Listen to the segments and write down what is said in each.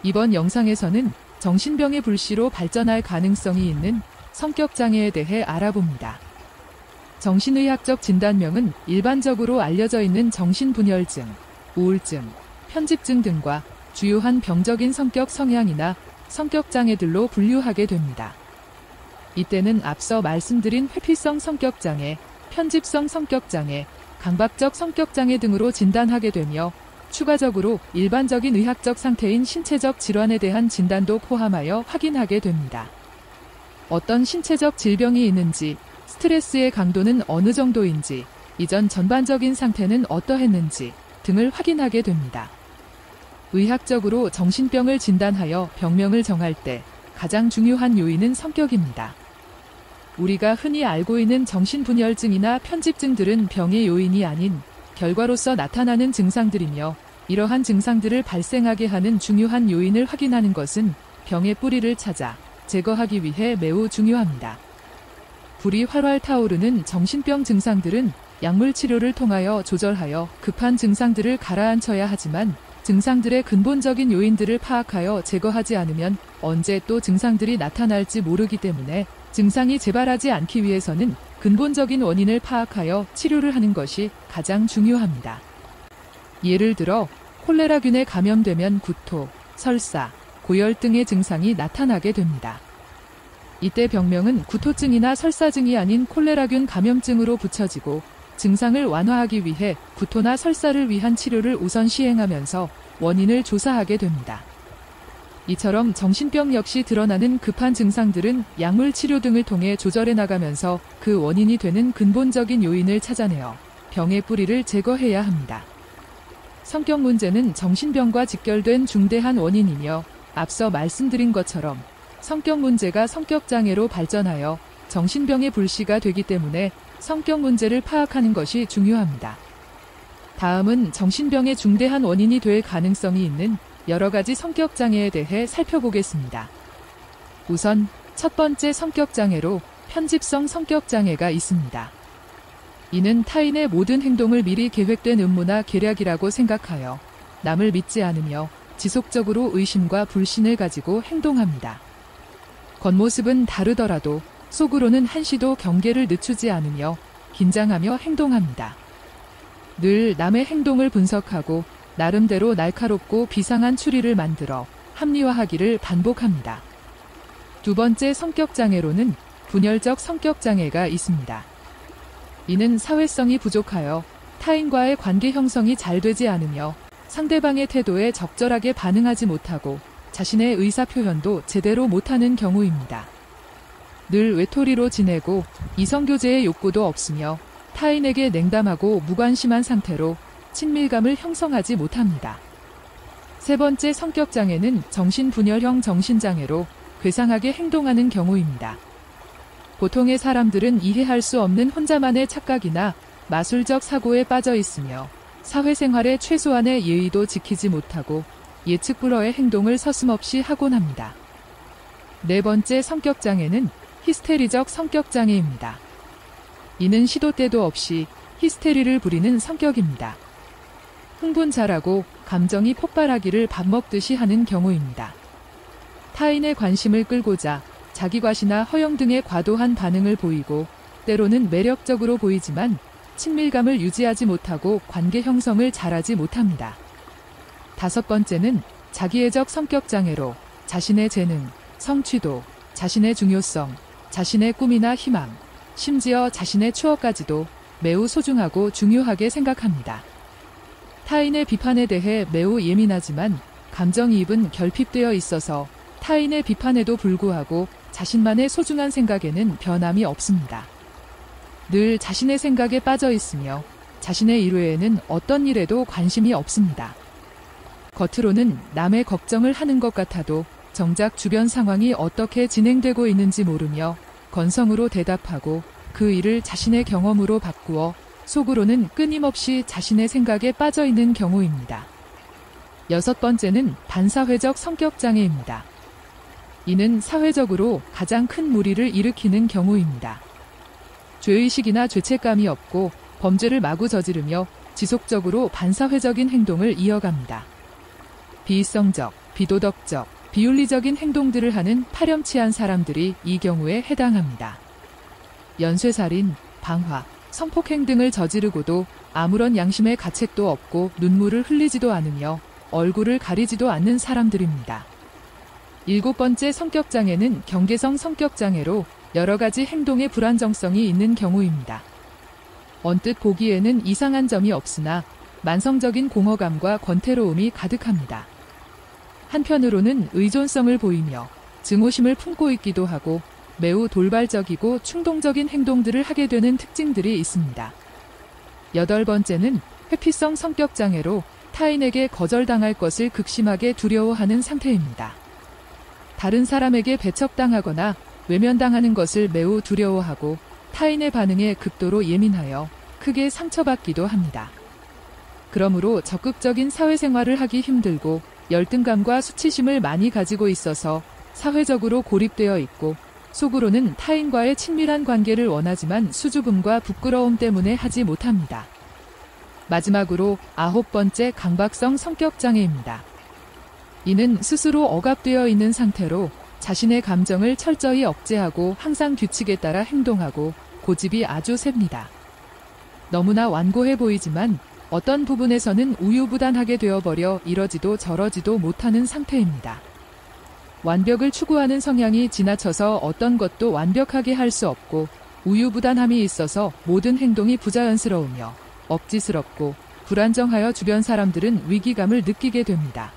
이번 영상에서는 정신병의 불씨로 발전할 가능성이 있는 성격장애에 대해 알아봅니다. 정신의학적 진단명은 일반적으로 알려져 있는 정신분열증, 우울증, 편집증 등과 주요한 병적인 성격 성향이나 성격장애들로 분류하게 됩니다. 이때는 앞서 말씀드린 회피성 성격장애, 편집성 성격장애, 강박적 성격장애 등으로 진단하게 되며 추가적으로 일반적인 의학적 상태인 신체적 질환에 대한 진단도 포함하여 확인하게 됩니다. 어떤 신체적 질병이 있는지, 스트레스의 강도는 어느 정도인지, 이전 전반적인 상태는 어떠했는지 등을 확인하게 됩니다. 의학적으로 정신병을 진단하여 병명을 정할 때 가장 중요한 요인은 성격입니다. 우리가 흔히 알고 있는 정신분열증이나 편집증들은 병의 요인이 아닌 결과로서 나타나는 증상들이며, 이러한 증상들을 발생하게 하는 중요한 요인을 확인하는 것은 병의 뿌리를 찾아 제거하기 위해 매우 중요합니다. 불이 활활 타오르는 정신병 증상들은 약물 치료를 통하여 조절하여 급한 증상들을 가라앉혀야 하지만, 증상들의 근본적인 요인들을 파악하여 제거하지 않으면 언제 또 증상들이 나타날지 모르기 때문에 증상이 재발하지 않기 위해서는 근본적인 원인을 파악하여 치료를 하는 것이 가장 중요합니다. 예를 들어 콜레라균에 감염되면 구토, 설사, 고열 등의 증상이 나타나게 됩니다. 이때 병명은 구토증이나 설사증이 아닌 콜레라균 감염증으로 붙여지고, 증상을 완화하기 위해 구토나 설사를 위한 치료를 우선 시행하면서 원인을 조사하게 됩니다. 이처럼 정신병 역시 드러나는 급한 증상들은 약물 치료 등을 통해 조절해 나가면서 그 원인이 되는 근본적인 요인을 찾아내어 병의 뿌리를 제거해야 합니다. 성격 문제는 정신병과 직결된 중대한 원인이며, 앞서 말씀드린 것처럼 성격 문제가 성격장애로 발전하여 정신병의 불씨가 되기 때문에 성격 문제를 파악하는 것이 중요합니다. 다음은 정신병의 중대한 원인이 될 가능성이 있는 여러 가지 성격장애에 대해 살펴보겠습니다. 우선 첫 번째 성격장애로 편집성 성격장애가 있습니다. 이는 타인의 모든 행동을 미리 계획된 음모나 계략이라고 생각하여 남을 믿지 않으며 지속적으로 의심과 불신을 가지고 행동합니다. 겉모습은 다르더라도 속으로는 한시도 경계를 늦추지 않으며 긴장하며 행동합니다. 늘 남의 행동을 분석하고 나름대로 날카롭고 비상한 추리를 만들어 합리화하기를 반복합니다. 두 번째 성격장애로는 분열적 성격장애가 있습니다. 이는 사회성이 부족하여 타인과의 관계 형성이 잘 되지 않으며 상대방의 태도에 적절하게 반응하지 못하고 자신의 의사표현도 제대로 못하는 경우입니다. 늘 외톨이로 지내고 이성교제의 욕구도 없으며 타인에게 냉담하고 무관심한 상태로 친밀감을 형성하지 못합니다. 세 번째 성격장애는 정신분열형 정신장애로 괴상하게 행동하는 경우입니다. 보통의 사람들은 이해할 수 없는 혼자만의 착각이나 마술적 사고에 빠져 있으며 사회생활의 최소한의 예의도 지키지 못하고 예측 불허의 행동을 서슴없이 하곤 합니다. 네 번째 성격장애는 히스테리적 성격장애입니다. 이는 시도 때도 없이 히스테리를 부리는 성격입니다. 흥분 잘하고 감정이 폭발하기를 밥 먹듯이 하는 경우입니다. 타인의 관심을 끌고자 자기 과시나 허영 등의 과도한 반응을 보이고, 때로는 매력적으로 보이지만 친밀감을 유지하지 못하고 관계 형성을 잘하지 못합니다. 다섯 번째는 자기애적 성격장애로 자신의 재능, 성취도, 자신의 중요성, 자신의 꿈이나 희망, 심지어 자신의 추억까지도 매우 소중하고 중요하게 생각합니다. 타인의 비판에 대해 매우 예민하지만 감정이입은 결핍되어 있어서 타인의 비판에도 불구하고 자신만의 소중한 생각에는 변함이 없습니다. 늘 자신의 생각에 빠져 있으며 자신의 일외에는 어떤 일에도 관심이 없습니다. 겉으로는 남의 걱정을 하는 것 같아도 정작 주변 상황이 어떻게 진행되고 있는지 모르며 건성으로 대답하고 그 일을 자신의 경험으로 바꾸어 속으로는 끊임없이 자신의 생각에 빠져 있는 경우입니다. 여섯 번째는 반사회적 성격장애입니다. 이는 사회적으로 가장 큰 무리를 일으키는 경우입니다. 죄의식이나 죄책감이 없고 범죄를 마구 저지르며 지속적으로 반사회적인 행동을 이어갑니다. 비이성적, 비도덕적, 비윤리적인 행동들을 하는 파렴치한 사람들이 이 경우에 해당합니다. 연쇄살인, 방화, 성폭행 등을 저지르고도 아무런 양심의 가책도 없고 눈물을 흘리지도 않으며 얼굴을 가리지도 않는 사람들입니다. 7번째 성격장애는 경계성 성격장애로 여러 가지 행동의 불안정성이 있는 경우입니다. 언뜻 보기에는 이상한 점이 없으나 만성적인 공허감과 권태로움이 가득합니다. 한편으로는 의존성을 보이며 증오심을 품고 있기도 하고 매우 돌발적이고 충동적인 행동들을 하게 되는 특징들이 있습니다. 8번째는 회피성 성격장애로 타인에게 거절당할 것을 극심하게 두려워하는 상태입니다. 다른 사람에게 배척당하거나 외면당하는 것을 매우 두려워하고 타인의 반응에 극도로 예민하여 크게 상처받기도 합니다. 그러므로 적극적인 사회생활을 하기 힘들고 열등감과 수치심을 많이 가지고 있어서 사회적으로 고립되어 있고 속으로는 타인과의 친밀한 관계를 원하지만 수줍음과 부끄러움 때문에 하지 못합니다. 마지막으로 9번째 강박성 성격장애입니다. 이는 스스로 억압되어 있는 상태로 자신의 감정을 철저히 억제하고 항상 규칙에 따라 행동하고 고집이 아주 셉니다. 너무나 완고해 보이지만 어떤 부분에서는 우유부단하게 되어버려 이러지도 저러지도 못하는 상태입니다. 완벽을 추구하는 성향이 지나쳐서 어떤 것도 완벽하게 할 수 없고 우유부단함이 있어서 모든 행동이 부자연스러우며 억지스럽고 불안정하여 주변 사람들은 위기감을 느끼게 됩니다.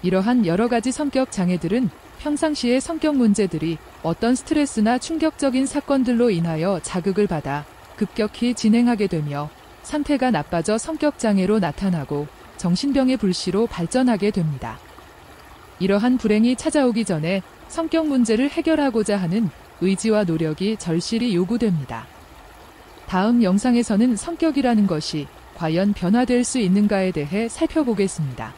이러한 여러 가지 성격 장애들은 평상시의 성격 문제들이 어떤 스트레스나 충격적인 사건들로 인하여 자극을 받아 급격히 진행하게 되며 상태가 나빠져 성격 장애로 나타나고 정신병의 불씨로 발전하게 됩니다. 이러한 불행이 찾아오기 전에 성격 문제를 해결하고자 하는 의지와 노력이 절실히 요구됩니다. 다음 영상에서는 성격이라는 것이 과연 변화될 수 있는가에 대해 살펴보겠습니다.